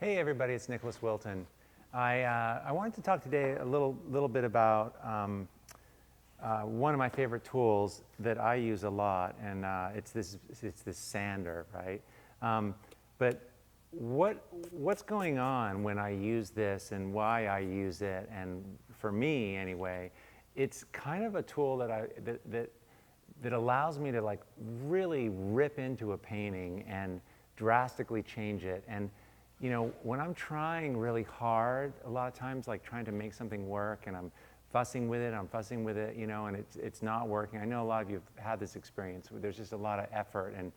Hey everybody, it's Nicholas Wilton. I wanted to talk today a little bit about one of my favorite tools that I use a lot, and it's this sander, right? But what's going on when I use this and why I use it, and for me anyway, it's kind of a tool that allows me to like really rip into a painting and drastically change it. And you know, when I'm trying really hard, a lot of times, like trying to make something work, and I'm fussing with it, you know, and it's not working. I know a lot of you have had this experience where there's just a lot of effort, and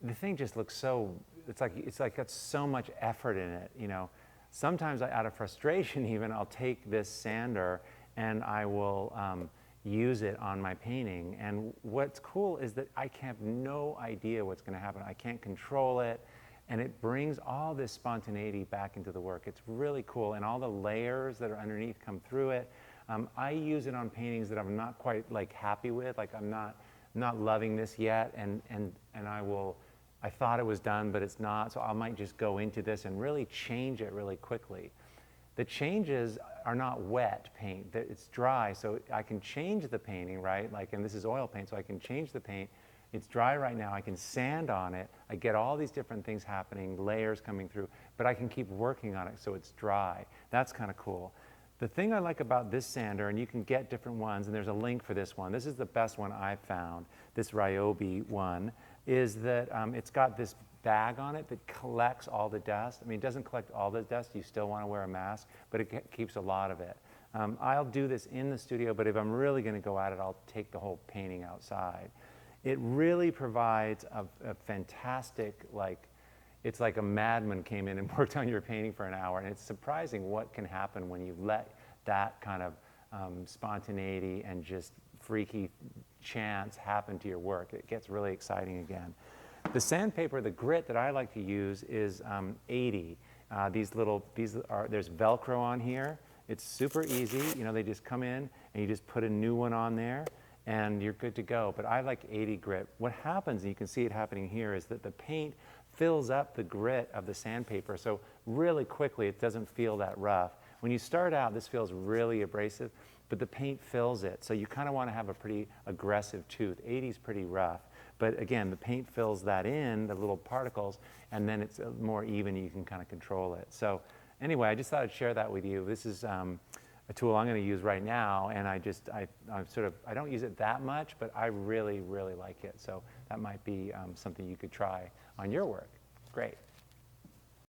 the thing just looks so, it's like got so much effort in it, you know. Sometimes out of frustration even, I'll take this sander and I will use it on my painting. And what's cool is that I have no idea what's going to happen. I can't control it. And it brings all this spontaneity back into the work. It's really cool, and all the layers that are underneath come through it. I use it on paintings that I'm not quite like happy with, like I'm not loving this yet, and I thought it was done, but it's not, so I might just go into this and really change it really quickly. The changes are not wet paint, it's dry, so I can change the painting, right? Like, and this is oil paint, so I can change the paint. It's dry right now, I can sand on it, I get all these different things happening, layers coming through, but I can keep working on it so it's dry. That's kind of cool. The thing I like about this sander, and you can get different ones, and there's a link for this one. This is the best one I've found, this Ryobi one, is that it's got this bag on it that collects all the dust. I mean, it doesn't collect all the dust, you still want to wear a mask, but it keeps a lot of it. I'll do this in the studio, but if I'm really going to go at it, I'll take the whole painting outside. It really provides a fantastic, like, it's like a madman came in and worked on your painting for an hour, and it's surprising what can happen when you let that kind of spontaneity and just freaky chance happen to your work. It gets really exciting again. The sandpaper, the grit that I like to use is 80. There's Velcro on here. It's super easy. You know, they just come in and you just put a new one on there, and you're good to go. But I like 80 grit. What happens, and you can see it happening here, is that the paint fills up the grit of the sandpaper, so really quickly it doesn't feel that rough. When you start out, this feels really abrasive, but the paint fills it, so you kind of want to have a pretty aggressive tooth. 80 is pretty rough, but again, the paint fills that in, the little particles, and then it's more even, you can kind of control it. So anyway, I just thought I'd share that with you. This is a tool I'm going to use right now, and I don't use it that much, but I really, really like it. So that might be something you could try on your work. Great.